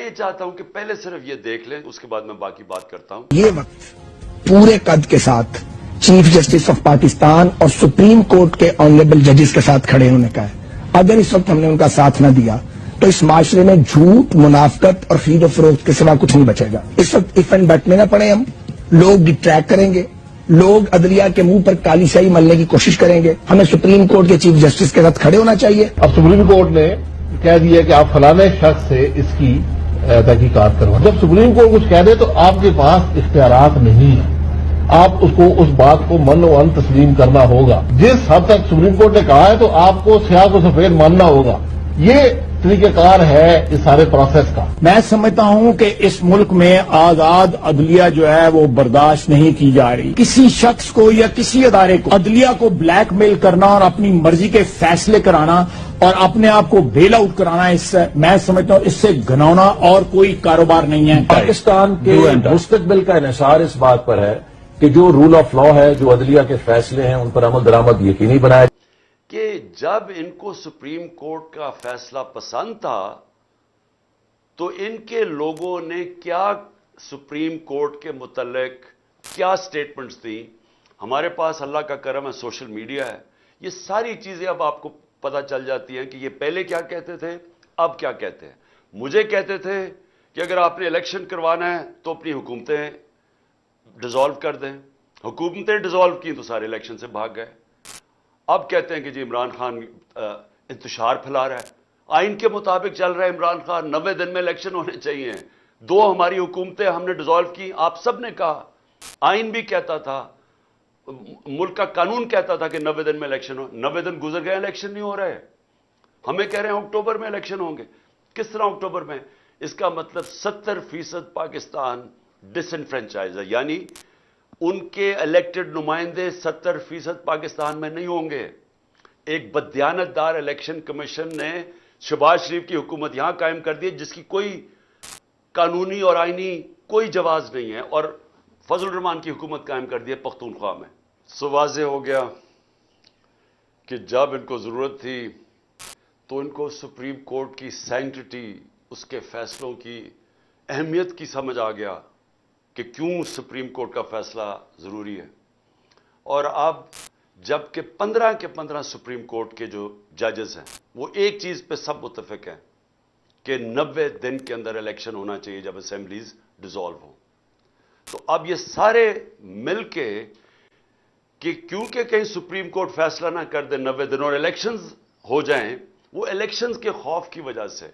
یہ چاہتا ہوں کہ پہلے صرف یہ دیکھ لیں، اس کے بعد میں باقی بات کرتا ہوں. یہ وقت پورے قد کے ساتھ چیف جسٹس آف پاکستان اور سپریم کورٹ کے آنریبل ججز کے ساتھ کھڑے ہونے کا ہے. اگر اس وقت ہم نے ان کا ساتھ نہ دیا تو اس معاشرے میں جھوٹ، منافقت اور خرید و فروخت کے سوا کچھ نہیں بچے گا. اس وقت اف اینڈ بٹ میں نہ پڑے، ہم لوگ ڈٹریکٹ کریں گے، لوگ عدلیہ کے منہ پر کالی سیاہی ملنے کی کوشش کریں گے. ہمیں سپریم کورٹ کے چیف جسٹس کے ساتھ کھڑے ہونا چاہیے. اب سپریم کورٹ نے کہہ دیا کہ آپ فلانے شخص سے اس کی تحقیقات کروائیں. جب سپریم کورٹ کچھ کہہ دے تو آپ کے پاس اختیارات نہیں ہیں، آپ اس کو اس بات کو من و ان تسلیم کرنا ہوگا. جس حد تک سپریم کورٹ نے کہا ہے تو آپ کو سیاہ کو سفید ماننا ہوگا. یہ طریقہ کار ہے اس سارے پروسیس کا. میں سمجھتا ہوں کہ اس ملک میں آزاد عدلیہ جو ہے وہ برداشت نہیں کی جا رہی. کسی شخص کو یا کسی ادارے کو عدلیہ کو بلیک میل کرنا اور اپنی مرضی کے فیصلے کرانا اور اپنے آپ کو بیل آؤٹ کرانا، اس سے میں سمجھتا ہوں اس سے گھنونا اور کوئی کاروبار نہیں ہے. پاکستان کے مستقبل کا انحصار اس بات پر ہے کہ جو رول آف لا ہے، جو عدلیہ کے فیصلے ہیں، ان پر عمل درآمد یقینی بنایا کہ جب ان کو سپریم کورٹ کا فیصلہ پسند تھا تو ان کے لوگوں نے کیا سپریم کورٹ کے متعلق کیا سٹیٹمنٹس تھیں. ہمارے پاس اللہ کا کرم ہے، سوشل میڈیا ہے، یہ ساری چیزیں اب آپ کو پتہ چل جاتی ہیں کہ یہ پہلے کیا کہتے تھے، اب کیا کہتے ہیں. مجھے کہتے تھے کہ اگر آپ نے الیکشن کروانا ہے تو اپنی حکومتیں ڈیزالو کر دیں. حکومتیں ڈیزالو کی تو سارے الیکشن سے بھاگ گئے. اب کہتے ہیں کہ جی عمران خان انتشار پھیلا رہا ہے. آئین کے مطابق چل رہا ہے عمران خان، 90 دن میں الیکشن ہونے چاہیے. 2 ہماری حکومتیں ہم نے ڈیزالو کی. آپ سب نے کہا، آئین بھی کہتا تھا، ملک کا قانون کہتا تھا کہ 90 دن میں الیکشن ہو. 90 دن گزر گئے، الیکشن نہیں ہو رہے. ہمیں کہہ رہے ہیں اکتوبر میں الیکشن ہوں گے. کس طرح اکتوبر میں؟ اس کا مطلب 70% پاکستان ڈس انفرینچائز ہے، یعنی ان کے الیکٹڈ نمائندے 70% پاکستان میں نہیں ہوں گے. ایک بددیانت دار الیکشن کمیشن نے شہباز شریف کی حکومت یہاں قائم کر دی جس کی کوئی قانونی اور آئینی کوئی جواز نہیں ہے، اور فضل الرحمان کی حکومت قائم کر دی ہے پختونخوا میں. سو واضح ہو گیا کہ جب ان کو ضرورت تھی تو ان کو سپریم کورٹ کی سینکٹی، اس کے فیصلوں کی اہمیت کی سمجھ آ گیا کہ کیوں سپریم کورٹ کا فیصلہ ضروری ہے. اور اب جب کہ 15 کے 15 سپریم کورٹ کے جو ججز ہیں وہ ایک چیز پہ سب متفق ہیں کہ 90 دن کے اندر الیکشن ہونا چاہیے جب اسمبلیز ڈیزالو ہوں. تو اب یہ سارے مل کے کہ کیونکہ کہیں سپریم کورٹ فیصلہ نہ کر دے 90 دن اور الیکشنز ہو جائیں، وہ الیکشنز کے خوف کی وجہ سے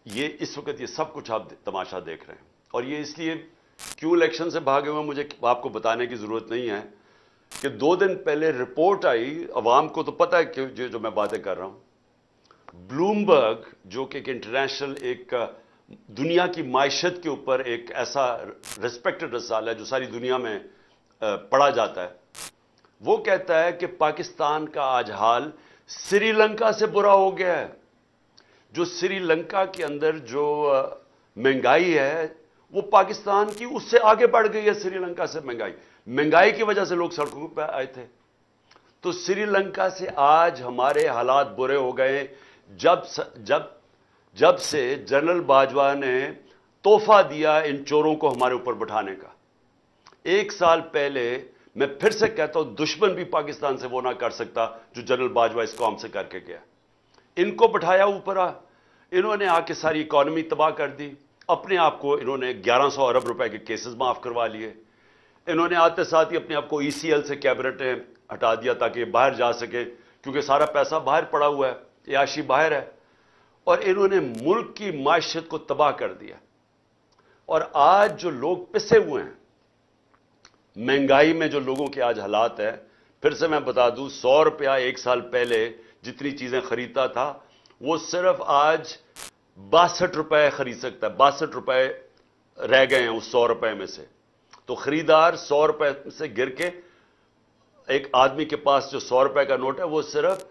یہ اس وقت یہ سب کچھ آپ تماشا دیکھ رہے ہیں. اور یہ اس لیے کیوں الیکشن سے بھاگے ہوئے مجھے آپ کو بتانے کی ضرورت نہیں ہے کہ 2 دن پہلے رپورٹ آئی، عوام کو تو پتہ ہے کہ جو میں باتیں کر رہا ہوں. بلومبرگ جو کہ ایک انٹرنیشنل، ایک دنیا کی معیشت کے اوپر ایک ایسا ریسپیکٹڈ رسالہ ہے جو ساری دنیا میں پڑھا جاتا ہے، وہ کہتا ہے کہ پاکستان کا آج حال سری لنکا سے برا ہو گیا ہے. جو سری لنکا کے اندر جو مہنگائی ہے وہ پاکستان کی اس سے آگے بڑھ گئی ہے. سری لنکا سے مہنگائی کی وجہ سے لوگ سڑکوں پہ آئے تھے. تو سری لنکا سے آج ہمارے حالات برے ہو گئے جب سے جنرل باجوہ نے تحفہ دیا ان چوروں کو ہمارے اوپر بٹھانے کا. 1 سال پہلے، میں پھر سے کہتا ہوں، دشمن بھی پاکستان سے وہ نہ کر سکتا جو جنرل باجوہ اس قوم سے کر کے گیا. ان کو بٹھایا اوپر، انہوں نے آ کے ساری اکانومی تباہ کر دی. اپنے آپ کو انہوں نے 1100 ارب روپے کے کیسز معاف کروا لیے. انہوں نے آتے ساتھ ہی اپنے آپ کو ECL سے کیبنٹیں ہٹا دیا تاکہ باہر جا سکے، کیونکہ سارا پیسہ باہر پڑا ہوا ہے، عیاشی باہر ہے. اور انہوں نے ملک کی معیشت کو تباہ کر دیا. اور آج جو لوگ پسے ہوئے ہیں مہنگائی میں، جو لوگوں کے آج حالات ہیں، پھر سے میں بتا دوں، 100 روپیہ 1 سال پہلے جتنی چیزیں خریدتا تھا وہ صرف آج 62 روپے خرید سکتا ہے. 62 روپے رہ گئے ہیں اس 100 روپے میں سے. تو خریدار 100 روپے سے گر کے، ایک آدمی کے پاس جو 100 روپے کا نوٹ ہے وہ صرف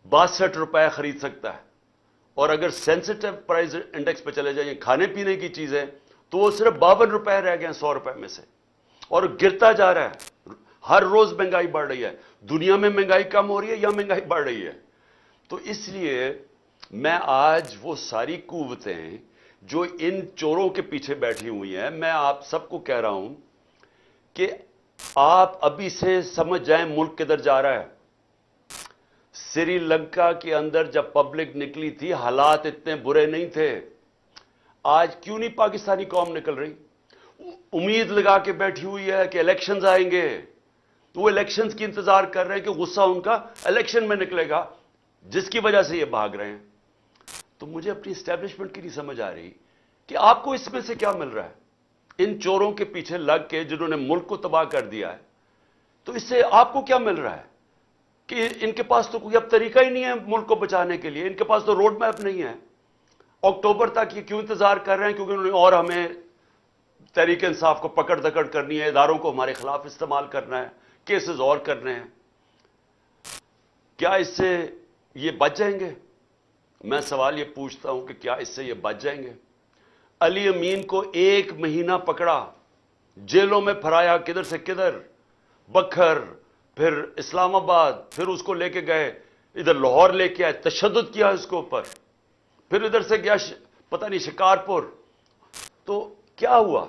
62 روپے خرید سکتا ہے. اور اگر سینسٹیو پرائز انڈیکس پہ چلے جائیں کھانے پینے کی چیزیں تو وہ صرف 52 روپے رہ گئے ہیں 100 روپے میں سے. اور گرتا جا رہا ہے. ہر روز مہنگائی بڑھ رہی ہے. دنیا میں مہنگائی کم ہو رہی ہے یا مہنگائی بڑھ رہی ہے؟ تو اس لیے میں آج وہ ساری قوتیں جو ان چوروں کے پیچھے بیٹھی ہوئی ہیں، میں آپ سب کو کہہ رہا ہوں کہ آپ ابھی سے سمجھ جائیں ملک کدھر جا رہا ہے۔ سری لنکا کے اندر جب پبلک نکلی تھی حالات اتنے برے نہیں تھے، آج کیوں نہیں پاکستانی قوم نکل رہی؟ امید لگا کے بیٹھی ہوئی ہے کہ الیکشنز آئیں گے، تو وہ الیکشنز کی انتظار کر رہے ہیں کہ غصہ ان کا الیکشن میں نکلے گا، جس کی وجہ سے یہ بھاگ رہے ہیں۔ تو مجھے اپنی اسٹیبلشمنٹ کی نہیں سمجھ آ رہی کہ آپ کو اس میں سے کیا مل رہا ہے، ان چوروں کے پیچھے لگ کے جنہوں نے ملک کو تباہ کر دیا ہے، تو اس سے آپ کو کیا مل رہا ہے کہ ان کے پاس تو کوئی اب طریقہ ہی نہیں ہے ملک کو بچانے کے لیے، ان کے پاس تو روڈ میپ نہیں ہے۔ اکتوبر تک یہ کیوں انتظار کر رہے ہیں؟ کیونکہ انہوں نے اور ہمیں تحریک انصاف کو پکڑ دکڑ کرنی ہے، اداروں کو ہمارے خلاف استعمال کرنا ہے، کیسز اور کرنے ہیں۔ کیا اس سے یہ بچ جائیں گے؟ میں سوال یہ پوچھتا ہوں کہ کیا اس سے یہ بچ جائیں گے؟ علی امین کو 1 مہینہ پکڑا، جیلوں میں پھرایا، کدھر سے کدھر، بکھر، پھر اسلام آباد، پھر اس کو لے کے گئے ادھر لاہور، لے کے آئے، تشدد کیا اس کے اوپر، پھر ادھر سے گیا پتہ نہیں شکارپور، تو کیا ہوا؟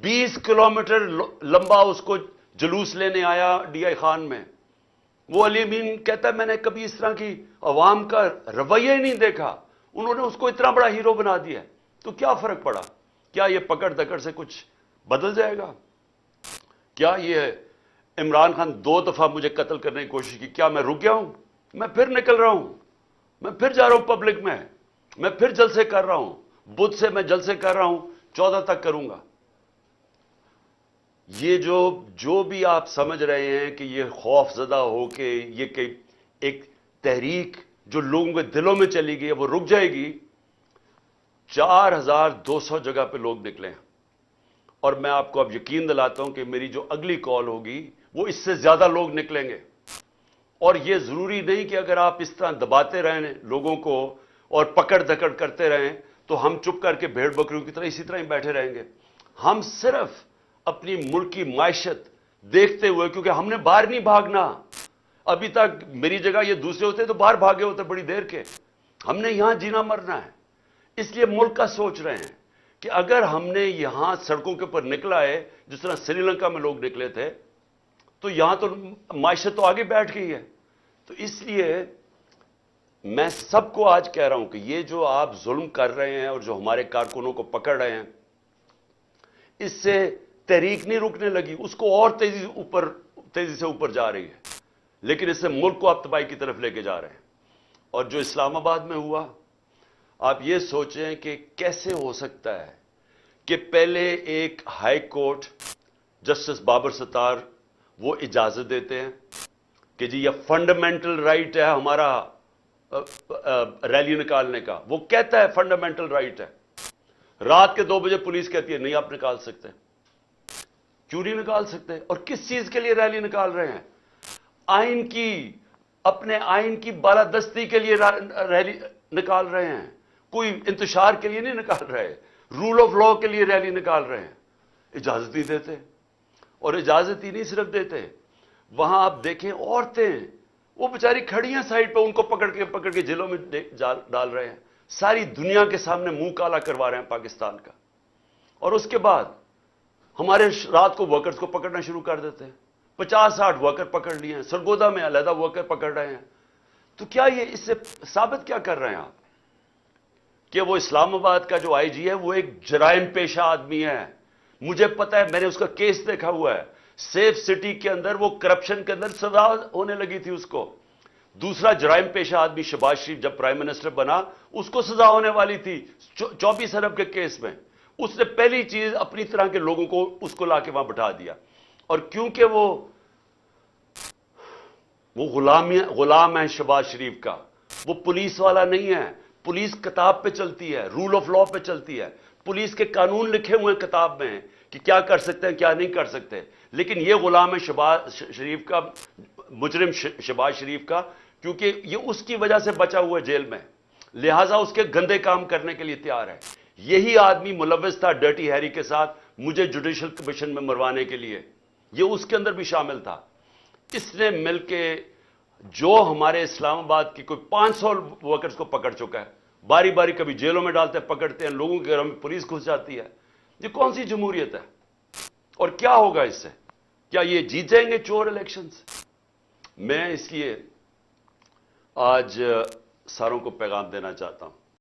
20 کلومیٹر لمبا اس کو جلوس لینے آیا ڈی آئی خان میں۔ وہ علی امین کہتا ہے میں نے کبھی اس طرح کی عوام کا رویہ ہی نہیں دیکھا، انہوں نے اس کو اتنا بڑا ہیرو بنا دیا۔ تو کیا فرق پڑا؟ کیا یہ پکڑ دکڑ سے کچھ بدل جائے گا؟ کیا یہ عمران خان 2 دفعہ مجھے قتل کرنے کی کوشش کی، کیا میں رک گیا ہوں؟ میں پھر نکل رہا ہوں، میں پھر جا رہا ہوں پبلک میں پھر جلسے کر رہا ہوں، بدھ سے میں جلسے کر رہا ہوں، 14 تک کروں گا۔ یہ جو بھی آپ سمجھ رہے ہیں کہ یہ خوف زدہ ہو کے یہ کہ ایک تحریک جو لوگوں کے دلوں میں چلی گئی ہے وہ رک جائے گی، 4200 جگہ پہ لوگ نکلے ہیں، اور میں آپ کو اب یقین دلاتا ہوں کہ میری جو اگلی کال ہوگی وہ اس سے زیادہ لوگ نکلیں گے۔ اور یہ ضروری نہیں کہ اگر آپ اس طرح دباتے رہیں لوگوں کو اور پکڑ دکڑ کرتے رہیں تو ہم چپ کر کے بھیڑ بکریوں کی طرح اسی طرح ہی بیٹھے رہیں گے۔ ہم صرف اپنی ملک کی معیشت دیکھتے ہوئے، کیونکہ ہم نے باہر نہیں بھاگنا، ابھی تک میری جگہ یہ دوسرے ہوتے تو باہر بھاگے ہوتے بڑی دیر کے، ہم نے یہاں جینا مرنا ہے، اس لیے ملک کا سوچ رہے ہیں کہ اگر ہم نے یہاں سڑکوں کے اوپر نکلا ہے جس طرح سری لنکا میں لوگ نکلے تھے، تو یہاں تو معیشت تو آگے بیٹھ گئی ہے۔ تو اس لیے میں سب کو آج کہہ رہا ہوں کہ یہ جو آپ ظلم کر رہے ہیں اور جو ہمارے کارکنوں کو پکڑ رہے ہیں، اس سے تحریک نہیں رکنے لگی، اس کو اور تیزی سے اوپر جا رہی ہے، لیکن اس سے ملک کو آپ تباہی کی طرف لے کے جا رہے ہیں۔ اور جو اسلام آباد میں ہوا، آپ یہ سوچیں کہ کیسے ہو سکتا ہے کہ پہلے ایک ہائی کورٹ جسٹس بابر ستار وہ اجازت دیتے ہیں کہ جی یہ فنڈامنٹل رائٹ ہے ہمارا ریلی نکالنے کا، وہ کہتا ہے فنڈامنٹل رائٹ ہے، رات کے 2 بجے پولیس کہتی ہے نہیں آپ نکال سکتے۔ کیوں نہیں نکال سکتے؟ اور کس چیز کے لیے ریلی نکال رہے ہیں؟ آئین کی، اپنے آئین کی بالادستی کے لیے ریلی نکال رہے ہیں، کوئی انتشار کے لیے نہیں نکال رہے، رول آف لا کے لیے ریلی نکال رہے ہیں۔ اجازت ہی دیتے، اور اجازت ہی نہیں صرف دیتے، وہاں آپ دیکھیں عورتیں وہ بیچاری کھڑی ہیں سائڈ پہ، ان کو پکڑ کے جیلوں میں ڈال رہے ہیں، ساری دنیا کے سامنے منہ کالا کروا رہے ہیں پاکستان کا۔ اور اس کے بعد ہمارے رات کو ورکرز کو پکڑنا شروع کر دیتے ہیں، 50-60 ورکر پکڑ لیے ہیں، سرگودا میں علیحدہ ورکر پکڑ رہے ہیں۔ تو کیا یہ اس سے ثابت کیا کر رہے ہیں آپ کہ وہ اسلام آباد کا جو آئی جی ہے وہ ایک جرائم پیشہ آدمی ہے؟ مجھے پتا ہے، میں نے اس کا کیس دیکھا ہوا ہے، سیف سٹی کے اندر وہ کرپشن کے اندر سزا ہونے لگی تھی اس کو۔ دوسرا جرائم پیشہ آدمی شہباز شریف جب پرائم منسٹر بنا، اس کو سزا ہونے والی تھی 24 ارب کے کیس میں، اس نے پہلی چیز اپنی طرح کے لوگوں کو اس کو لا کے وہاں بٹھا دیا۔ اور کیونکہ وہ غلام ہے شہباز شریف کا، وہ پولیس والا نہیں ہے، پولیس کتاب پہ چلتی ہے، رول آف لا پہ چلتی ہے، پولیس کے قانون لکھے ہوئے کتاب میں ہیں کہ کیا کر سکتے ہیں کیا نہیں کر سکتے، لیکن یہ غلام ہے شہباز شریف کا، مجرم شہباز شریف کا، کیونکہ یہ اس کی وجہ سے بچا ہوا ہے جیل میں، لہٰذا اس کے گندے کام کرنے کے لیے تیار ہے۔ یہی آدمی ملوث تھا ڈرٹی ہیری کے ساتھ مجھے جوڈیشل کمیشن میں مروانے کے لیے، یہ اس کے اندر بھی شامل تھا۔ اس نے مل کے جو ہمارے اسلام آباد کی کوئی 500 ورکرز کو پکڑ چکا ہے، باری باری کبھی جیلوں میں ڈالتے ہیں, پکڑتے ہیں, لوگوں کے گھروں میں پولیس گھس جاتی ہے. یہ کون سی جمہوریت ہے؟ اور کیا ہوگا اس سے؟ کیا یہ جیت جائیں گے چور الیکشنز؟ میں اس لیے آج ساروں کو پیغام دینا چاہتا ہوں